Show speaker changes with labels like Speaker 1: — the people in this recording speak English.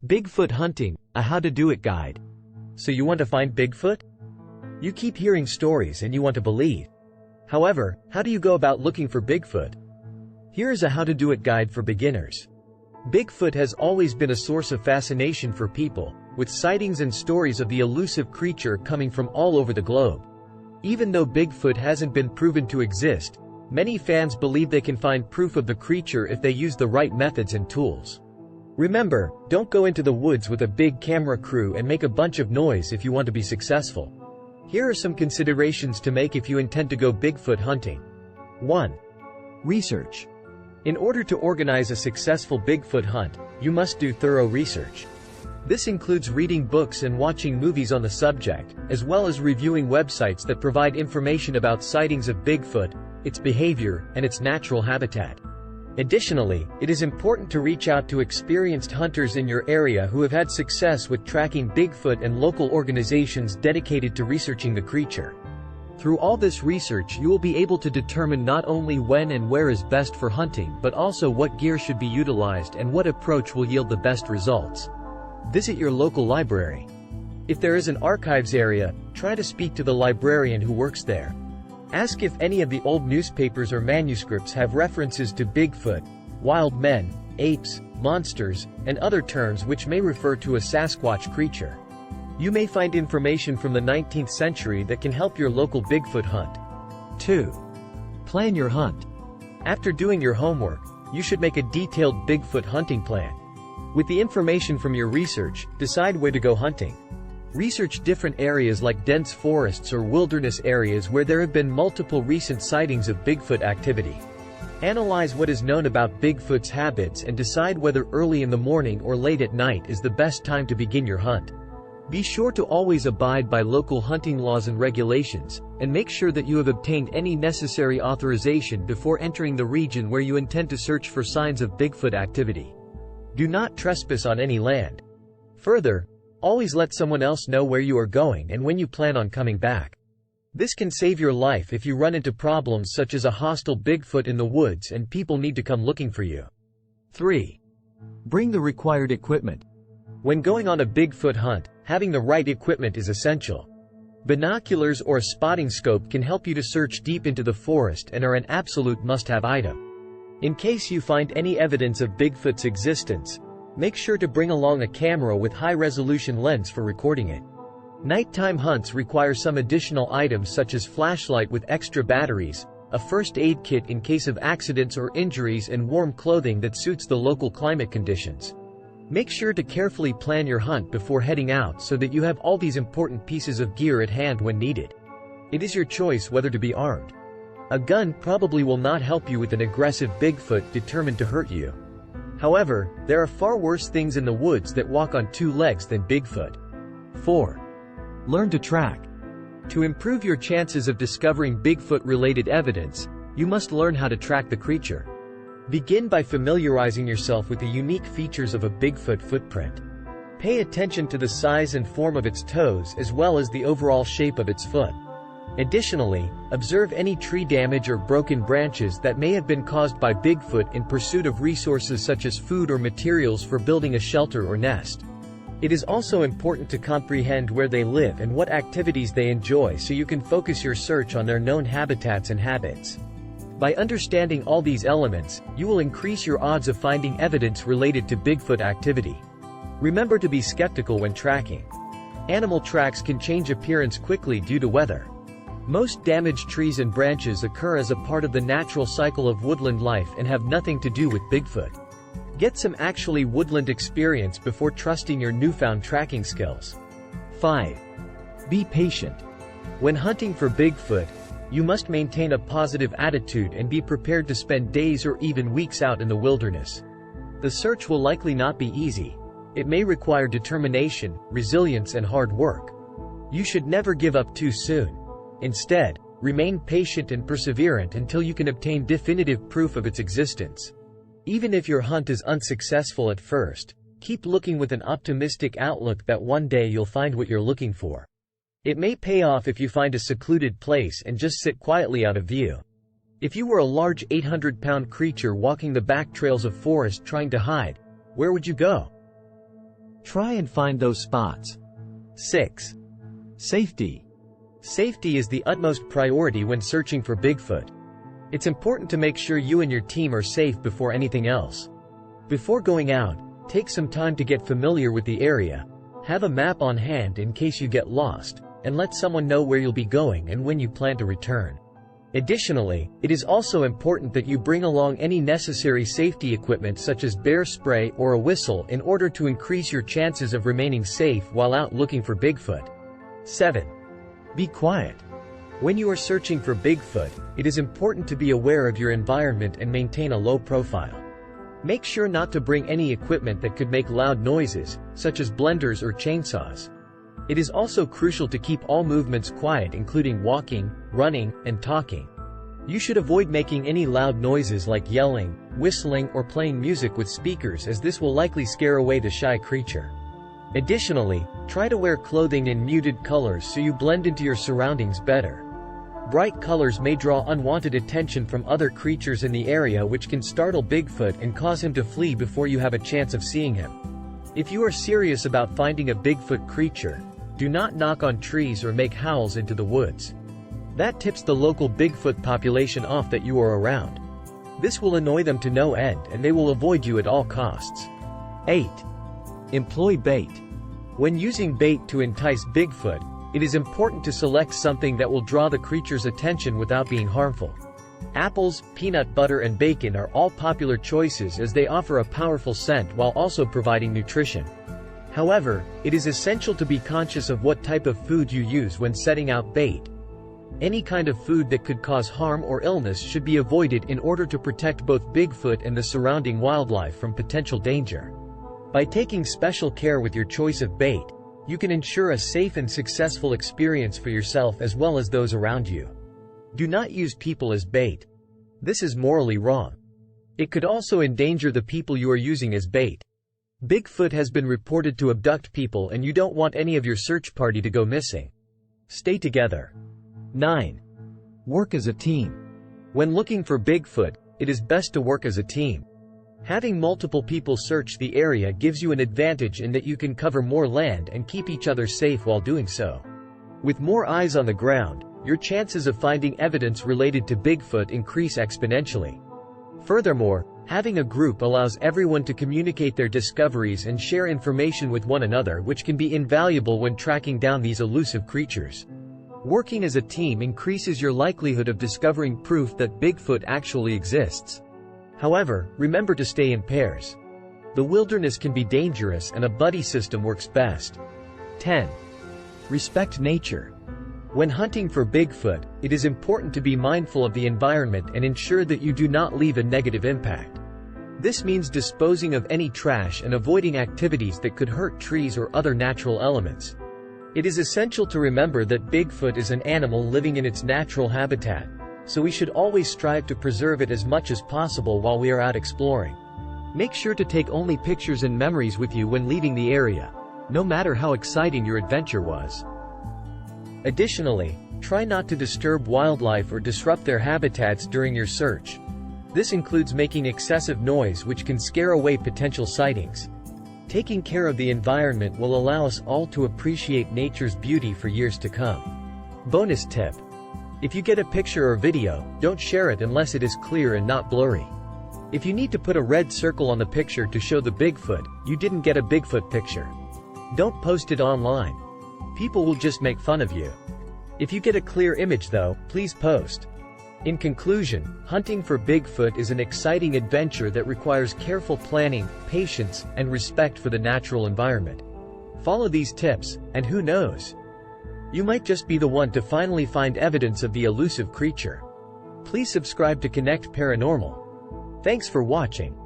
Speaker 1: Bigfoot hunting, a how to do it guide. So you want to find Bigfoot? You keep hearing stories and you want to believe. However, how do you go about looking for Bigfoot? Here is a how to do it guide for beginners. Bigfoot has always been a source of fascination for people, with sightings and stories of the elusive creature coming from all over the globe. Even though Bigfoot hasn't been proven to exist, many fans believe they can find proof of the creature if they use the right methods and tools. Remember, don't go into the woods with a big camera crew and make a bunch of noise if you want to be successful. Here are some considerations to make if you intend to go Bigfoot hunting. 1. Research. In order to organize a successful Bigfoot hunt, you must do thorough research. This includes reading books and watching movies on the subject, as well as reviewing websites that provide information about sightings of Bigfoot, its behavior, and its natural habitat. Additionally, it is important to reach out to experienced hunters in your area who have had success with tracking Bigfoot and local organizations dedicated to researching the creature. Through all this research, you will be able to determine not only when and where is best for hunting, but also what gear should be utilized and what approach will yield the best results. Visit your local library. If there is an archives area, try to speak to the librarian who works there. Ask if any of the old newspapers or manuscripts have references to Bigfoot, wild men, apes, monsters, and other terms which may refer to a Sasquatch creature. You may find information from the 19th century that can help your local Bigfoot hunt. 2. Plan your hunt. After doing your homework, you should make a detailed Bigfoot hunting plan. With the information from your research, decide where to go hunting. Research different areas like dense forests or wilderness areas where there have been multiple recent sightings of Bigfoot activity. Analyze what is known about Bigfoot's habits and decide whether early in the morning or late at night is the best time to begin your hunt. Be sure to always abide by local hunting laws and regulations, and make sure that you have obtained any necessary authorization before entering the region where you intend to search for signs of Bigfoot activity. Do not trespass on any land. Further, always let someone else know where you are going and when you plan on coming back. This can save your life if you run into problems such as a hostile Bigfoot in the woods and people need to come looking for you. 3. Bring the required equipment. When going on a Bigfoot hunt, having the right equipment is essential. Binoculars or a spotting scope can help you to search deep into the forest and are an absolute must-have item. In case you find any evidence of Bigfoot's existence, make sure to bring along a camera with high-resolution lens for recording it. Nighttime hunts require some additional items such as flashlight with extra batteries, a first aid kit in case of accidents or injuries, and warm clothing that suits the local climate conditions. Make sure to carefully plan your hunt before heading out so that you have all these important pieces of gear at hand when needed. It is your choice whether to be armed. A gun probably will not help you with an aggressive Bigfoot determined to hurt you. However, there are far worse things in the woods that walk on two legs than Bigfoot. 4. Learn to track. To improve your chances of discovering Bigfoot-related evidence, you must learn how to track the creature. Begin by familiarizing yourself with the unique features of a Bigfoot footprint. Pay attention to the size and form of its toes as well as the overall shape of its foot. Additionally, observe any tree damage or broken branches that may have been caused by Bigfoot in pursuit of resources such as food or materials for building a shelter or nest. It is also important to comprehend where they live and what activities they enjoy so you can focus your search on their known habitats and habits. By understanding all these elements, you will increase your odds of finding evidence related to Bigfoot activity. Remember to be skeptical when tracking. Animal tracks can change appearance quickly due to weather. Most damaged trees and branches occur as a part of the natural cycle of woodland life and have nothing to do with Bigfoot. Get some actually woodland experience before trusting your newfound tracking skills. 5. Be patient. When hunting for Bigfoot, you must maintain a positive attitude and be prepared to spend days or even weeks out in the wilderness. The search will likely not be easy. It may require determination, resilience, and hard work. You should never give up too soon. Instead, remain patient and perseverant until you can obtain definitive proof of its existence. Even if your hunt is unsuccessful at first, keep looking with an optimistic outlook that one day you'll find what you're looking for. It may pay off if you find a secluded place and just sit quietly out of view. If you were a large 800-pound creature walking the back trails of forest trying to hide, where would you go?
Speaker 2: Try and find those spots.
Speaker 1: 6.
Speaker 2: Safety.
Speaker 1: Safety is the utmost priority when searching for Bigfoot. It's important to make sure you and your team are safe before anything else. Before going out, take some time to get familiar with the area, have a map on hand in case you get lost, and let someone know where you'll be going and when you plan to return. Additionally, it is also important that you bring along any necessary safety equipment such as bear spray or a whistle in order to increase your chances of remaining safe while out looking for Bigfoot. 7.
Speaker 2: Be quiet.
Speaker 1: When you are searching for Bigfoot, it is important to be aware of your environment and maintain a low profile. Make sure not to bring any equipment that could make loud noises, such as blenders or chainsaws. It is also crucial to keep all movements quiet, including walking, running, and talking. You should avoid making any loud noises like yelling, whistling, or playing music with speakers, as this will likely scare away the shy creature. Additionally, try to wear clothing in muted colors so you blend into your surroundings better. Bright colors may draw unwanted attention from other creatures in the area, which can startle Bigfoot and cause him to flee before you have a chance of seeing him. If you are serious about finding a Bigfoot creature, do not knock on trees or make howls into the woods. That tips the local Bigfoot population off that you are around. This will annoy them to no end, and they will avoid you at all costs.
Speaker 2: 8. Employ bait.
Speaker 1: When using bait to entice Bigfoot, it is important to select something that will draw the creature's attention without being harmful. Apples, peanut butter, and bacon are all popular choices as they offer a powerful scent while also providing nutrition. However, it is essential to be conscious of what type of food you use when setting out bait. Any kind of food that could cause harm or illness should be avoided in order to protect both Bigfoot and the surrounding wildlife from potential danger. By taking special care with your choice of bait, you can ensure a safe and successful experience for yourself as well as those around you. Do not use people as bait. This is morally wrong. It could also endanger the people you are using as bait. Bigfoot has been reported to abduct people, and you don't want any of your search party to go missing. Stay together. 9.
Speaker 2: Work as a team.
Speaker 1: When looking for Bigfoot, it is best to work as a team. Having multiple people search the area gives you an advantage in that you can cover more land and keep each other safe while doing so. With more eyes on the ground, your chances of finding evidence related to Bigfoot increase exponentially. Furthermore, having a group allows everyone to communicate their discoveries and share information with one another, which can be invaluable when tracking down these elusive creatures. Working as a team increases your likelihood of discovering proof that Bigfoot actually exists. However, remember to stay in pairs. The wilderness can be dangerous, and a buddy system works best. 10.
Speaker 2: Respect nature.
Speaker 1: When hunting for Bigfoot, it is important to be mindful of the environment and ensure that you do not leave a negative impact. This means disposing of any trash and avoiding activities that could hurt trees or other natural elements. It is essential to remember that Bigfoot is an animal living in its natural habitat, so we should always strive to preserve it as much as possible while we are out exploring. Make sure to take only pictures and memories with you when leaving the area, no matter how exciting your adventure was. Additionally, try not to disturb wildlife or disrupt their habitats during your search. This includes making excessive noise, which can scare away potential sightings. Taking care of the environment will allow us all to appreciate nature's beauty for years to come. Bonus tip: if you get a picture or video, don't share it unless it is clear and not blurry. If you need to put a red circle on the picture to show the Bigfoot, you didn't get a Bigfoot picture. Don't post it online. People will just make fun of you. If you get a clear image though, please post. In conclusion, hunting for Bigfoot is an exciting adventure that requires careful planning, patience, and respect for the natural environment. Follow these tips, and who knows? You might just be the one to finally find evidence of the elusive creature. Please subscribe to Connect Paranormal. Thanks for watching.